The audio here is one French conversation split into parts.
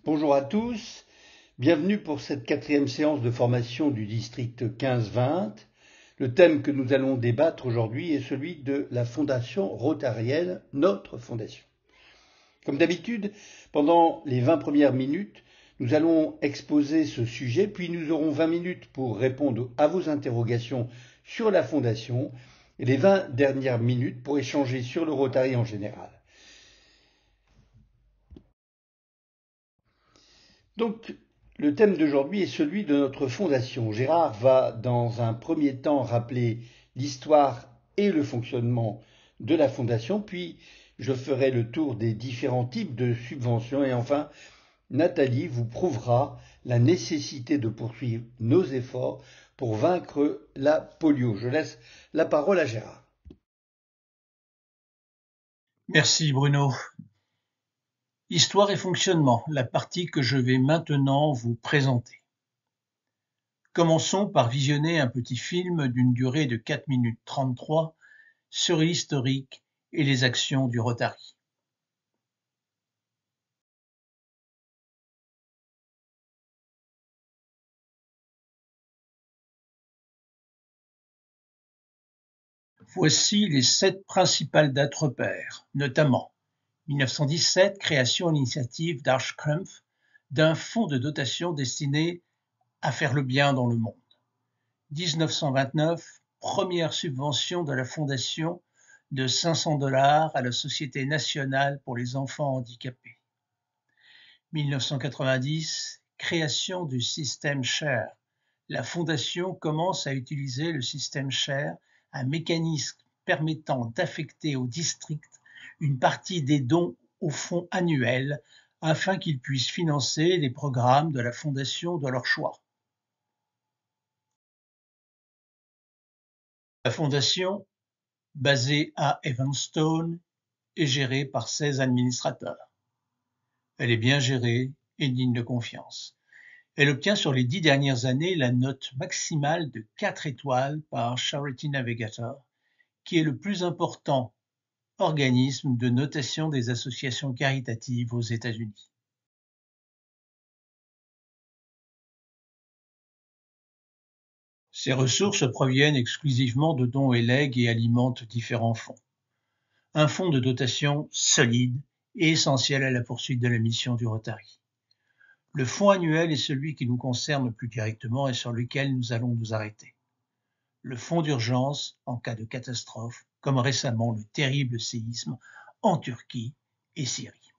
Bonjour à tous, bienvenue pour cette quatrième séance de formation du district 15-20. Le thème que nous allons débattre aujourd'hui est celui de la Fondation Rotarienne, notre fondation. Comme d'habitude, pendant les 20 premières minutes, nous allons exposer ce sujet, puis nous aurons 20 minutes pour répondre à vos interrogations sur la fondation et les 20 dernières minutes pour échanger sur le Rotary en général. Donc, le thème d'aujourd'hui est celui de notre fondation. Gérard va, dans un premier temps, rappeler l'histoire et le fonctionnement de la fondation, puis je ferai le tour des différents types de subventions et enfin, Nathalie vous prouvera la nécessité de poursuivre nos efforts pour vaincre la polio. Je laisse la parole à Gérard. Merci Bruno. Histoire et fonctionnement, la partie que je vais maintenant vous présenter. Commençons par visionner un petit film d'une durée de 4 minutes 33 sur l'historique et les actions du Rotary. Voici les 7 principales dates repères, notamment 1917, création à l'initiative d'Archkrumpf d'un fonds de dotation destiné à faire le bien dans le monde. 1929, première subvention de la Fondation de 500 $ à la Société nationale pour les enfants handicapés. 1990, création du système SHARE. La Fondation commence à utiliser le système SHARE, un mécanisme permettant d'affecter au district une partie des dons au fonds annuel afin qu'ils puissent financer les programmes de la Fondation de leur choix. La Fondation, basée à Evanston, est gérée par 16 administrateurs. Elle est bien gérée et digne de confiance. Elle obtient sur les 10 dernières années la note maximale de 4 étoiles par Charity Navigator, qui est le plus important organisme de notation des associations caritatives aux États-Unis. Ces ressources proviennent exclusivement de dons et legs et alimentent différents fonds. Un fonds de dotation solide et essentiel à la poursuite de la mission du Rotary. Le fonds annuel est celui qui nous concerne le plus directement et sur lequel nous allons nous arrêter. Le fonds d'urgence en cas de catastrophe, comme récemment le terrible séisme en Turquie et Syrie.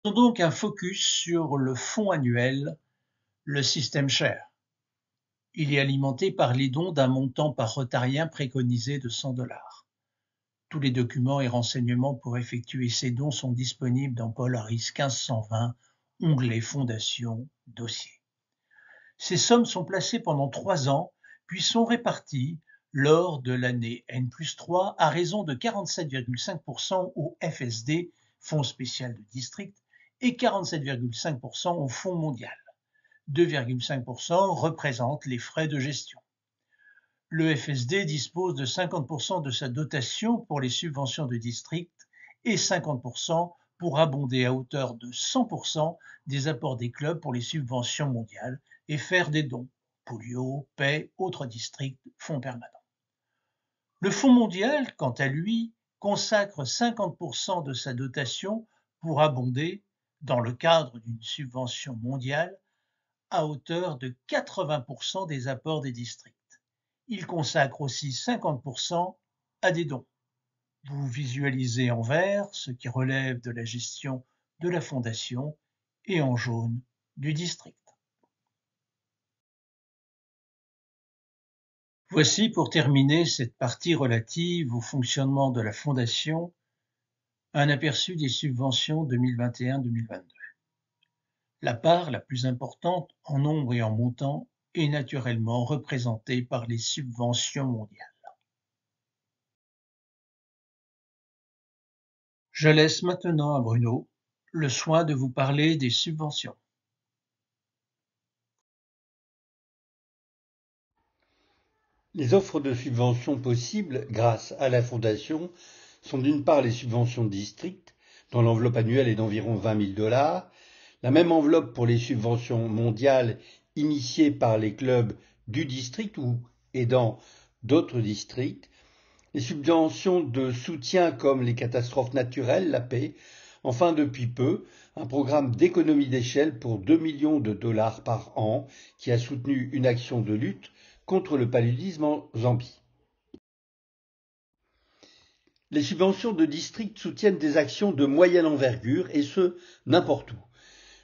Faisons donc un focus sur le fonds annuel, le système SHARE. Il est alimenté par les dons d'un montant par rotarien préconisé de 100 $. Tous les documents et renseignements pour effectuer ces dons sont disponibles dans Paul Harris 1520, onglet Fondation, dossier. Ces sommes sont placées pendant 3 ans, puis sont réparties lors de l'année N+3 à raison de 47,5% au FSD, Fonds spécial de district, et 47,5% au Fonds mondial. 2,5% représentent les frais de gestion. Le FSD dispose de 50% de sa dotation pour les subventions de district et 50% pour abonder à hauteur de 100% des apports des clubs pour les subventions mondiales et faire des dons, polio, paix, autres districts, fonds permanents. Le Fonds mondial, quant à lui, consacre 50% de sa dotation pour abonder, dans le cadre d'une subvention mondiale, à hauteur de 80% des apports des districts. Il consacre aussi 50% à des dons. Vous visualisez en vert ce qui relève de la gestion de la fondation et en jaune du district. Voici pour terminer cette partie relative au fonctionnement de la fondation un aperçu des subventions 2021-2022. La part la plus importante en nombre et en montant est naturellement représentée par les subventions mondiales. Je laisse maintenant à Bruno le soin de vous parler des subventions. Les offres de subventions possibles grâce à la Fondation sont d'une part les subventions de district, dont l'enveloppe annuelle est d'environ 20 000 $, la même enveloppe pour les subventions mondiales initiées par les clubs du district ou aidant d'autres districts, les subventions de soutien comme les catastrophes naturelles, la paix, enfin depuis peu, un programme d'économie d'échelle pour 2 millions de $ par an qui a soutenu une action de lutte contre le paludisme en Zambie. Les subventions de district soutiennent des actions de moyenne envergure et ce, n'importe où.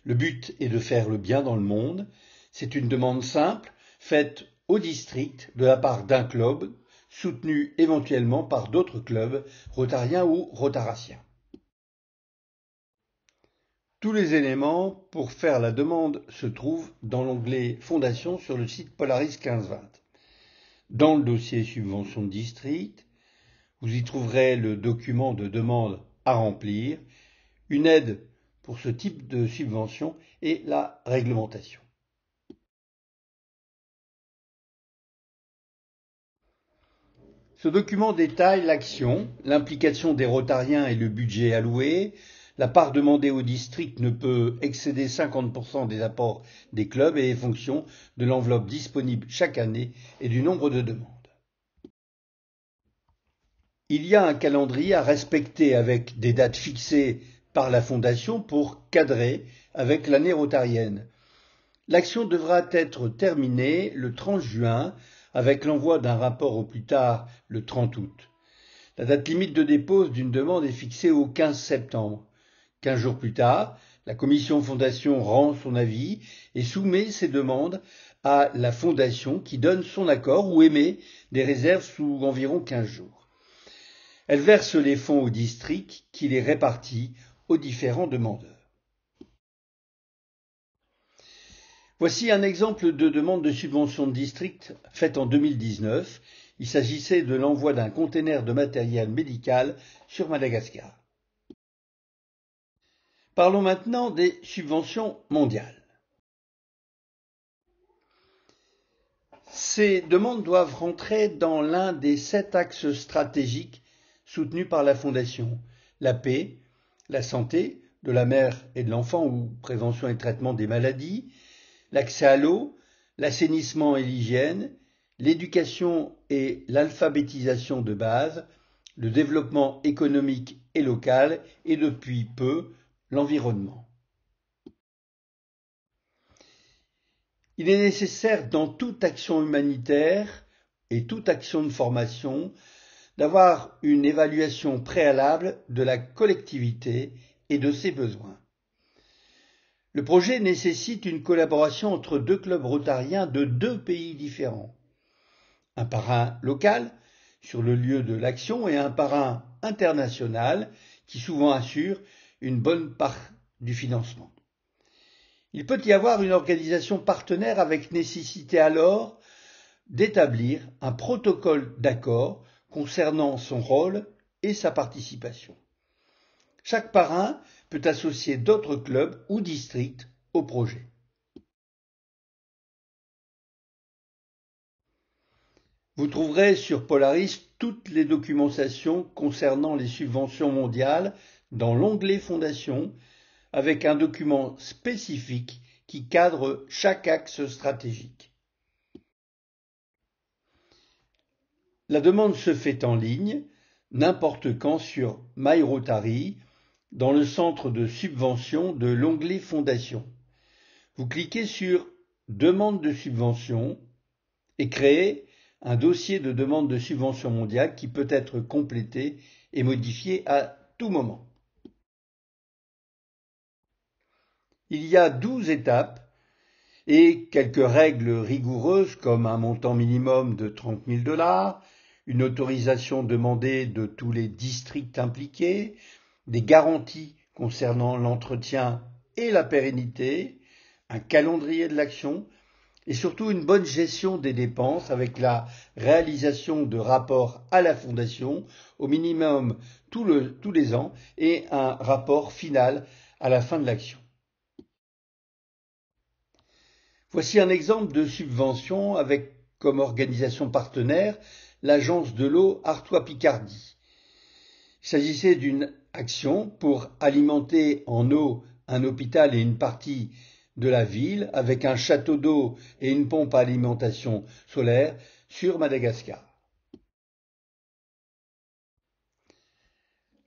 Le but est de faire le bien dans le monde. C'est une demande simple, faite au district de la part d'un club, soutenu éventuellement par d'autres clubs, rotariens ou rotaraciens. Tous les éléments pour faire la demande se trouvent dans l'onglet Fondation sur le site Polaris 1520. Dans le dossier Subventions de district, vous y trouverez le document de demande à remplir, une aide pour ce type de subvention et la réglementation. Ce document détaille l'action, l'implication des rotariens et le budget alloué. La part demandée au district ne peut excéder 50% des apports des clubs et est fonction de l'enveloppe disponible chaque année et du nombre de demandes. Il y a un calendrier à respecter avec des dates fixées par la Fondation pour cadrer avec l'année rotarienne. L'action devra être terminée le 30 juin avec l'envoi d'un rapport au plus tard le 30 août. La date limite de dépôt d'une demande est fixée au 15 septembre. 15 jours plus tard, la commission Fondation rend son avis et soumet ses demandes à la Fondation qui donne son accord ou émet des réserves sous environ 15 jours. Elle verse les fonds au district qui les répartit aux différents demandeurs. Voici un exemple de demande de subvention de district faite en 2019. Il s'agissait de l'envoi d'un conteneur de matériel médical sur Madagascar. Parlons maintenant des subventions mondiales. Ces demandes doivent rentrer dans l'un des 7 axes stratégiques soutenus par la Fondation: la paix, la santé de la mère et de l'enfant ou prévention et traitement des maladies, l'accès à l'eau, l'assainissement et l'hygiène, l'éducation et l'alphabétisation de base, le développement économique et local et depuis peu l'environnement. Il est nécessaire dans toute action humanitaire et toute action de formation d'avoir une évaluation préalable de la collectivité et de ses besoins. Le projet nécessite une collaboration entre 2 clubs rotariens de 2 pays différents. Un parrain local sur le lieu de l'action et un parrain international qui souvent assure une bonne part du financement. Il peut y avoir une organisation partenaire avec nécessité alors d'établir un protocole d'accord concernant son rôle et sa participation. Chaque parrain peut associer d'autres clubs ou districts au projet. Vous trouverez sur Polaris toutes les documentations concernant les subventions mondiales dans l'onglet Fondation, avec un document spécifique qui cadre chaque axe stratégique. La demande se fait en ligne, n'importe quand sur My Rotary, dans le centre de subvention de l'onglet Fondation. Vous cliquez sur Demande de subvention et créez un dossier de demande de subvention mondiale qui peut être complété et modifié à tout moment. Il y a 12 étapes et quelques règles rigoureuses comme un montant minimum de 30 000 $, une autorisation demandée de tous les districts impliqués, des garanties concernant l'entretien et la pérennité, un calendrier de l'action et surtout une bonne gestion des dépenses avec la réalisation de rapports à la Fondation au minimum tous les ans et un rapport final à la fin de l'action. Voici un exemple de subvention avec comme organisation partenaire l'Agence de l'eau Artois-Picardie. Il s'agissait d'une action pour alimenter en eau un hôpital et une partie de la ville avec un château d'eau et une pompe à alimentation solaire sur Madagascar.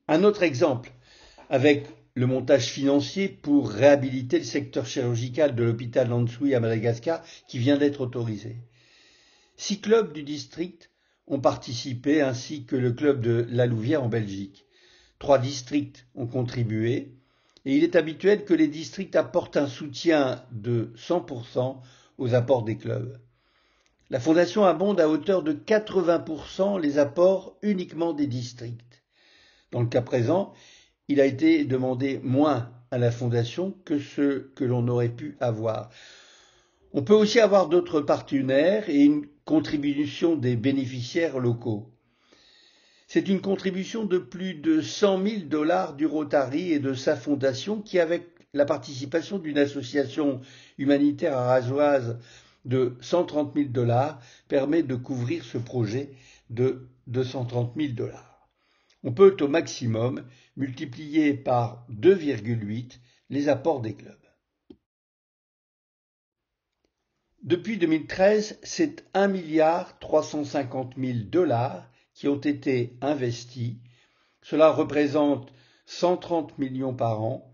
Un autre exemple avec le montage financier pour réhabiliter le secteur chirurgical de l'hôpital Landsui à Madagascar qui vient d'être autorisé. 6 clubs du district ont participé ainsi que le club de la Louvière en Belgique. 3 districts ont contribué et il est habituel que les districts apportent un soutien de 100% aux apports des clubs. La fondation abonde à hauteur de 80% les apports uniquement des districts. Dans le cas présent, il a été demandé moins à la fondation que ce que l'on aurait pu avoir. On peut aussi avoir d'autres partenaires et une contribution des bénéficiaires locaux. C'est une contribution de plus de 100 000 $ du Rotary et de sa fondation qui, avec la participation d'une association humanitaire aragoise de 130 000 $, permet de couvrir ce projet de 230 000 $. On peut au maximum multiplier par 2,8 les apports des clubs. Depuis 2013, c'est 1,350 milliard $ qui ont été investis. Cela représente 130 millions par an,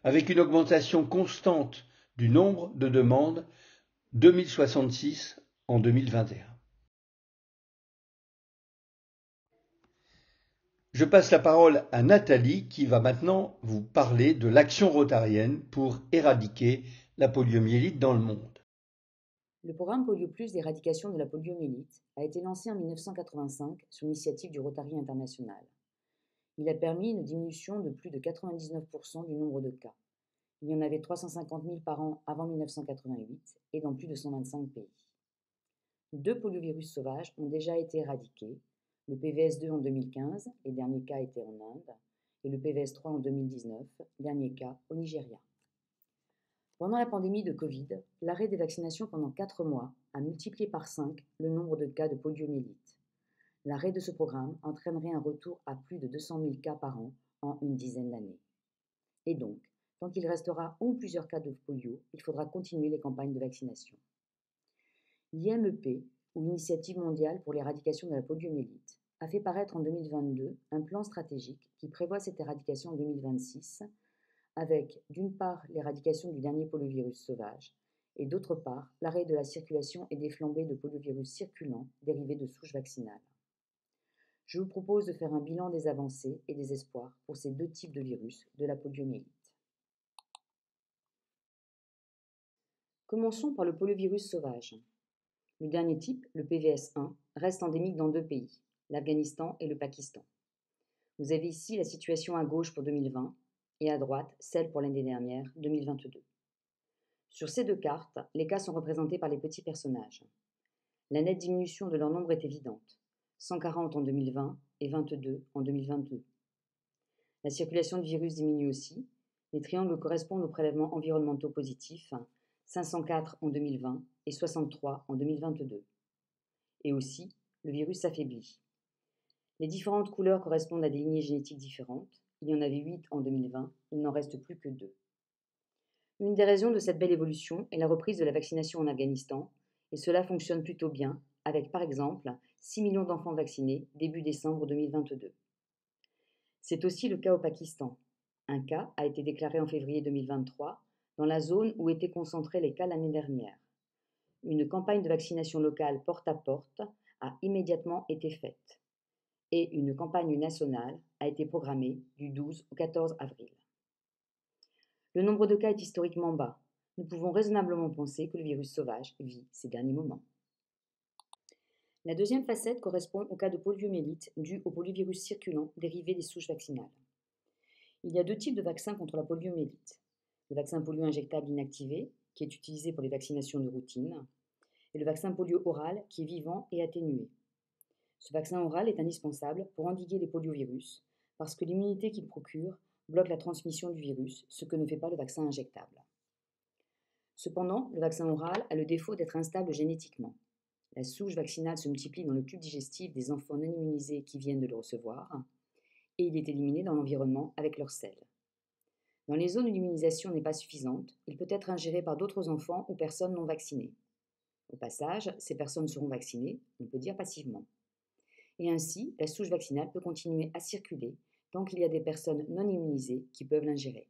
avec une augmentation constante du nombre de demandes, 2066 en 2021. Je passe la parole à Nathalie qui va maintenant vous parler de l'action rotarienne pour éradiquer la poliomyélite dans le monde. Le programme Polio Plus d'éradication de la poliomyélite a été lancé en 1985 sur l'initiative du Rotary International. Il a permis une diminution de plus de 99% du nombre de cas. Il y en avait 350 000 par an avant 1988 et dans plus de 125 pays. 2 poliovirus sauvages ont déjà été éradiqués, le PVS2 en 2015, les derniers cas étaient en Inde, et le PVS3 en 2019, dernier cas au Nigeria. Pendant la pandémie de Covid, l'arrêt des vaccinations pendant 4 mois a multiplié par 5 le nombre de cas de poliomyélite. L'arrêt de ce programme entraînerait un retour à plus de 200 000 cas par an en une dizaine d'années. Et donc, tant qu'il restera un ou plusieurs cas de polio, il faudra continuer les campagnes de vaccination. L'IMEP, ou l'Initiative mondiale pour l'éradication de la poliomyélite, a fait paraître en 2022 un plan stratégique qui prévoit cette éradication en 2026, avec d'une part l'éradication du dernier poliovirus sauvage et d'autre part l'arrêt de la circulation et des flambées de poliovirus circulants dérivés de souches vaccinales. Je vous propose de faire un bilan des avancées et des espoirs pour ces 2 types de virus de la poliomyélite. Commençons par le poliovirus sauvage. Le dernier type, le PVS1, reste endémique dans 2 pays, l'Afghanistan et le Pakistan. Vous avez ici la situation à gauche pour 2020 et à droite celle pour l'année dernière, 2022. Sur ces 2 cartes, les cas sont représentés par les petits personnages. La nette diminution de leur nombre est évidente, 140 en 2020 et 22 en 2022. La circulation du virus diminue aussi. Les triangles correspondent aux prélèvements environnementaux positifs, 504 en 2020 et 63 en 2022. Et aussi, le virus s'affaiblit. Les différentes couleurs correspondent à des lignées génétiques différentes. Il y en avait 8 en 2020, il n'en reste plus que 2. Une des raisons de cette belle évolution est la reprise de la vaccination en Afghanistan, et cela fonctionne plutôt bien, avec par exemple 6 millions d'enfants vaccinés début décembre 2022. C'est aussi le cas au Pakistan. Un cas a été déclaré en février 2023 dans la zone où étaient concentrés les cas l'année dernière. Une campagne de vaccination locale porte à porte a immédiatement été faite et une campagne nationale a été programmée du 12 au 14 avril. Le nombre de cas est historiquement bas. Nous pouvons raisonnablement penser que le virus sauvage vit ces derniers moments. La deuxième facette correspond au cas de poliomyélite dû au poliovirus circulant dérivé des souches vaccinales. Il y a 2 types de vaccins contre la poliomyélite. Le vaccin polio injectable inactivé, qui est utilisé pour les vaccinations de routine, et le vaccin polio oral, qui est vivant et atténué. Ce vaccin oral est indispensable pour endiguer les poliovirus, parce que l'immunité qu'il procure bloque la transmission du virus, ce que ne fait pas le vaccin injectable. Cependant, le vaccin oral a le défaut d'être instable génétiquement. La souche vaccinale se multiplie dans le tube digestif des enfants non immunisés qui viennent de le recevoir, et il est éliminé dans l'environnement avec leur sel. Dans les zones où l'immunisation n'est pas suffisante, il peut être ingéré par d'autres enfants ou personnes non vaccinées. Au passage, ces personnes seront vaccinées, on peut dire passivement. Et ainsi, la souche vaccinale peut continuer à circuler tant qu'il y a des personnes non immunisées qui peuvent l'ingérer.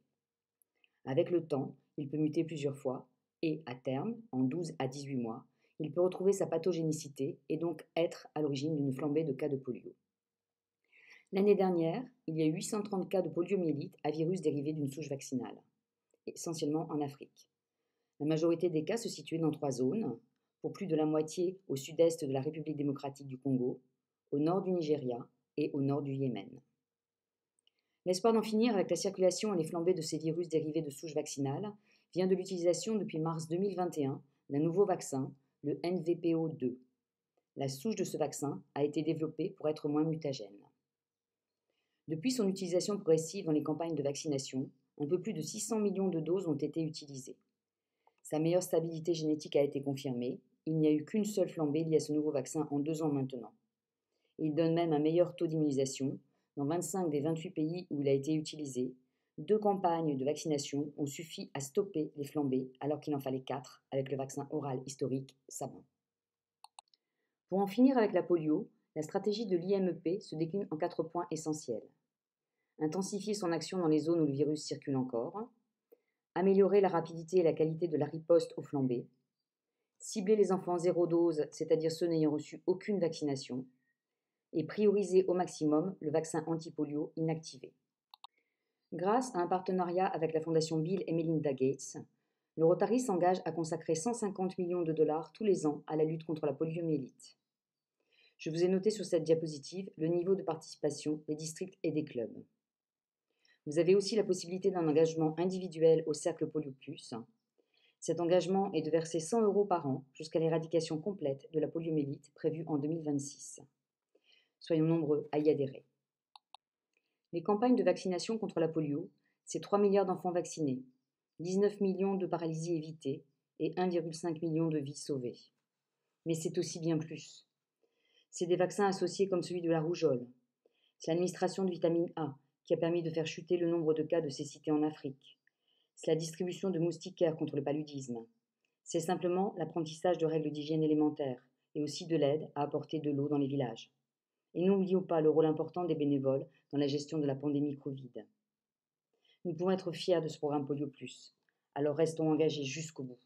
Avec le temps, il peut muter plusieurs fois et, à terme, en 12 à 18 mois, il peut retrouver sa pathogénicité et donc être à l'origine d'une flambée de cas de polio. L'année dernière, il y a eu 830 cas de poliomyélite à virus dérivé d'une souche vaccinale, essentiellement en Afrique. La majorité des cas se situaient dans 3 zones, pour plus de la moitié au sud-est de la République démocratique du Congo, au nord du Nigeria et au nord du Yémen. L'espoir d'en finir avec la circulation et les flambées de ces virus dérivés de souches vaccinales vient de l'utilisation depuis mars 2021 d'un nouveau vaccin, le NVPO2. La souche de ce vaccin a été développée pour être moins mutagène. Depuis son utilisation progressive dans les campagnes de vaccination, un peu plus de 600 millions de doses ont été utilisées. Sa meilleure stabilité génétique a été confirmée. Il n'y a eu qu'une seule flambée liée à ce nouveau vaccin en 2 ans maintenant. Il donne même un meilleur taux d'immunisation. Dans 25 des 28 pays où il a été utilisé, 2 campagnes de vaccination ont suffi à stopper les flambées alors qu'il en fallait 4 avec le vaccin oral historique Sabin. Pour en finir avec la polio, la stratégie de l'IMEP se décline en 4 points essentiels. Intensifier son action dans les zones où le virus circule encore, améliorer la rapidité et la qualité de la riposte aux flambées, cibler les enfants 0 dose, c'est-à-dire ceux n'ayant reçu aucune vaccination, et prioriser au maximum le vaccin anti-polio inactivé. Grâce à un partenariat avec la fondation Bill et Melinda Gates, le Rotary s'engage à consacrer 150 millions de dollars tous les ans à la lutte contre la poliomyélite. Je vous ai noté sur cette diapositive le niveau de participation des districts et des clubs. Vous avez aussi la possibilité d'un engagement individuel au Cercle Polio Plus. Cet engagement est de verser 100 € par an jusqu'à l'éradication complète de la poliomyélite prévue en 2026. Soyons nombreux à y adhérer. Les campagnes de vaccination contre la polio, c'est 3 milliards d'enfants vaccinés, 19 millions de paralysies évitées et 1,5 million de vies sauvées. Mais c'est aussi bien plus. C'est des vaccins associés comme celui de la rougeole. C'est l'administration de vitamine A qui a permis de faire chuter le nombre de cas de cécité en Afrique. C'est la distribution de moustiquaires contre le paludisme. C'est simplement l'apprentissage de règles d'hygiène élémentaires et aussi de l'aide à apporter de l'eau dans les villages. Et n'oublions pas le rôle important des bénévoles dans la gestion de la pandémie Covid. Nous pouvons être fiers de ce programme Polio Plus, alors restons engagés jusqu'au bout.